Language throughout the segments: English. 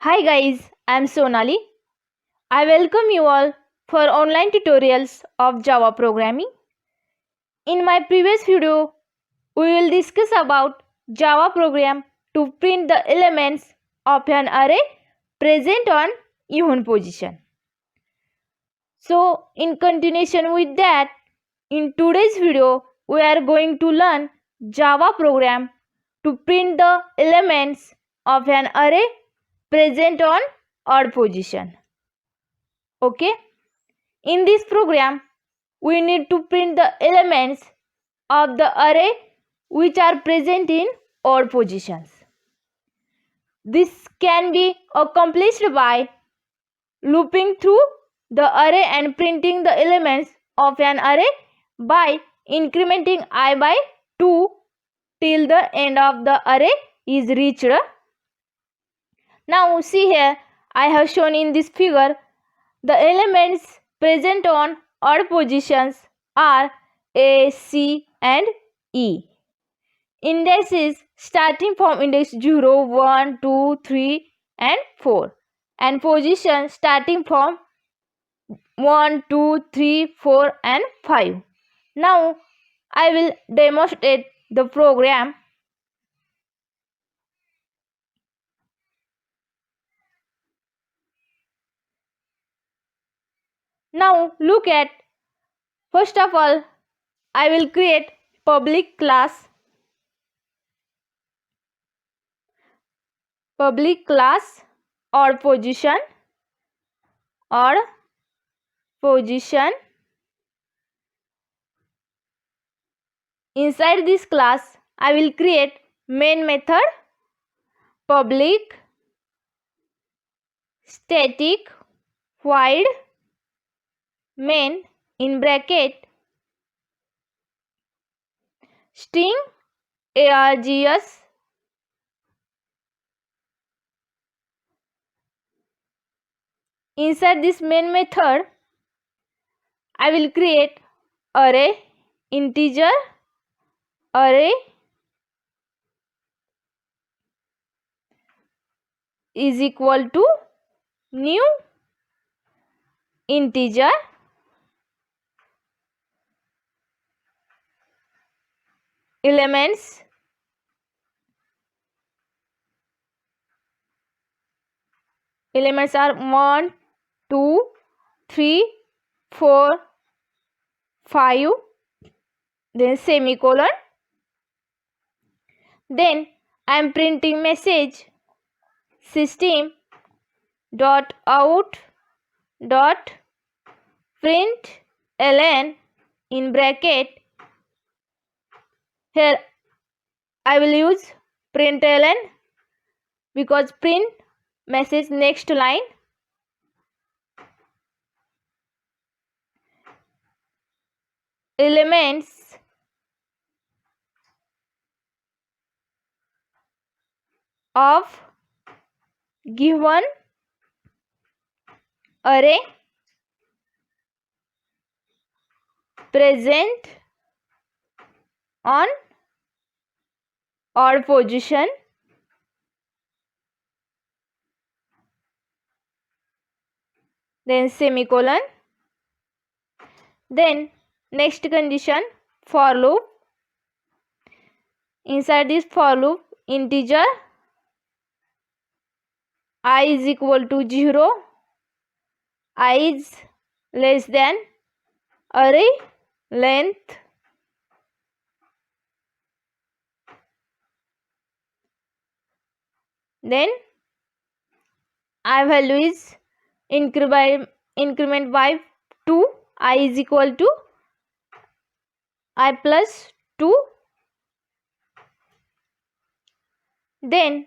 Hi guys, I'm Sonali. I welcome you all for online tutorials of Java programming. In my previous video, we will discuss about Java program to print the elements of an array present on even position. So, in continuation with that, in today's video, we are going to learn Java program to print the elements of an array present on odd position. Okay, in this program we need to print the elements of the array which are present in odd positions. This can be accomplished by looping through the array and printing the elements of an array by incrementing I by 2 till the end of the array is reached. Now see here, I have shown in this figure the elements present on odd positions are A, C and E. Indices starting from index 0, 1, 2, 3 and 4 and position starting from 1, 2, 3, 4 and 5. Now I will demonstrate the program. Now look at, first of all I will create public class odd position inside this class I will create main method public static void main in bracket string args. Inside this main method I will create array integer array is equal to new integer elements are 1, 2, 3, 4, 5, then semicolon. Then I am printing message system dot out dot print ln in bracket. Here I will use print ln because print message next line. Elements of given array present on odd position then semicolon. Then next condition for loop. Inside this for loop integer I is equal to 0, I is less than array length then I value is increment by 2, I is equal to I plus 2. Then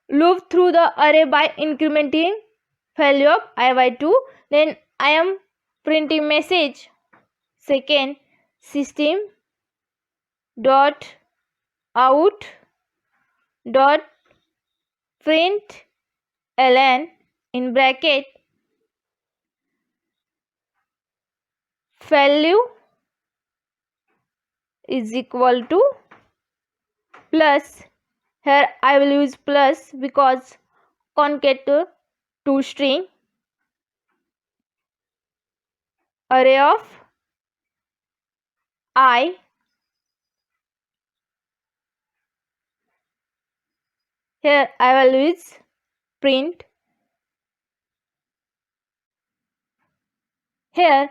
loop through the array by incrementing value of I by 2. Then I am printing message second system dot out dot print ln in bracket value is equal to plus. Here I will use plus because concatenate to string array of I. Here I will use print. Here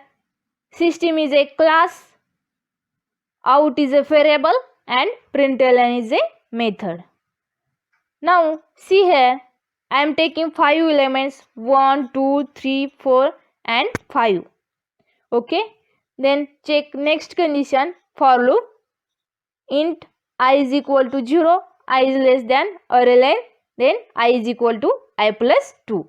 system is a class, out is a variable, and println is a method. Now see here, I am taking 5 elements 1, 2, 3, 4 and 5. Okay, then check next condition for loop. Int I is equal to 0, I is less than array len, then I is equal to I plus 2.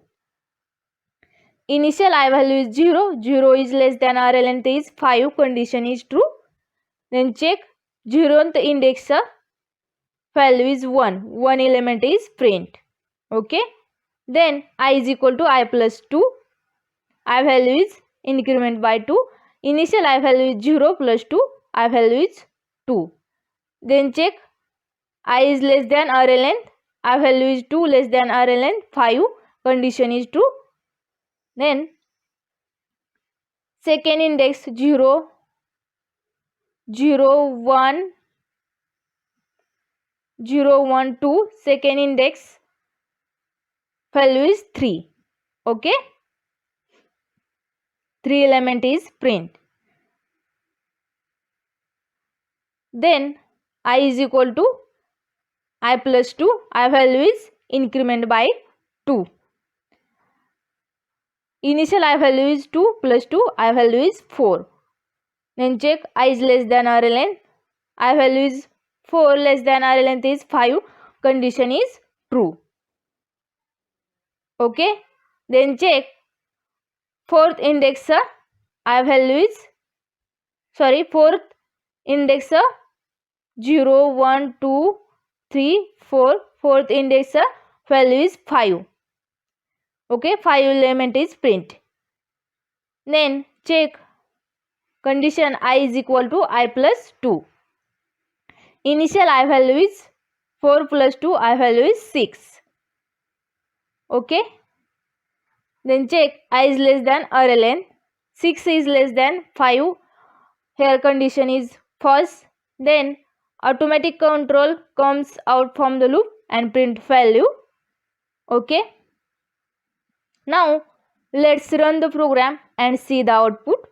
Initial I value is 0, 0 is less than array length is 5, condition is true. Then check 0th index value is 1, 1 element is print. Okay, then I is equal to I plus 2, I value is increment by 2, initial I value is 0 plus 2, I value is 2. Then check I is less than array length, I value is 2 less than array length 5, condition is true. Then second index 0, 0, 1, 0, 1, 2, second index value is 3. Okay, 3 element is print. Then I is equal to I plus 2, I value is increment by 2. Initial I value is 2 plus 2, I value is 4. Then check I is less than array length, I value is 4 less than array length is 5, condition is true. Okay, then check fourth index I value is fourth index 0, 1, 2, 3, 4, fourth index value is 5. Okay, 5 element is print. Then check condition I is equal to I plus 2. Initial I value is 4 plus 2, I value is 6. Okay, then check I is less than array len, 6 is less than 5, here condition is false. Then automatic control comes out from the loop and print value. Okay, now let's run the program and see the output.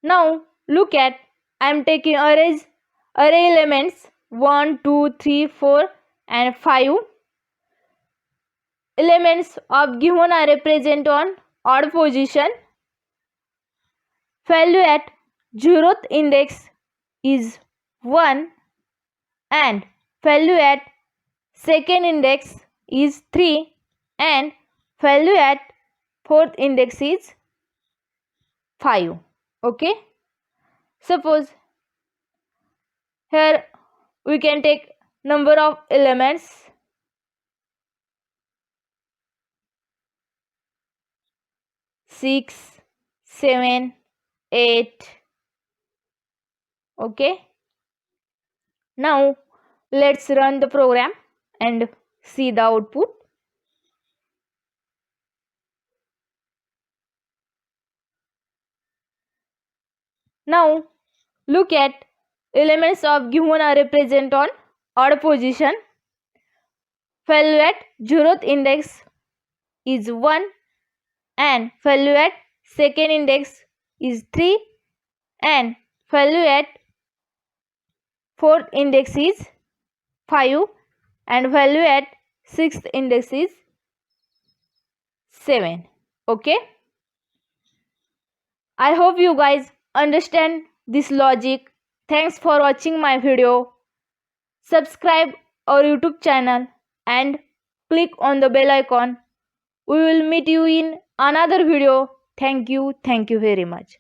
Now look at, I am taking array elements 1, 2, 3, 4 and 5. Elements of given array present on odd position. Value at 0th index is 1 and value at second index is 3 and value at fourth index is 5. Okay, suppose here we can take number of elements 6, 7, 8. Okay, now let's run the program and see the output. Now look at elements of given array present on odd position. Value at 0th index is 1 and value at second index is 3 and value at fourth index is 5 and value at sixth index is 7. Okay, I hope you guys understand this logic. Thanks for watching my video. Subscribe our YouTube channel and click on the bell icon. We will meet you in another video. Thank you very much.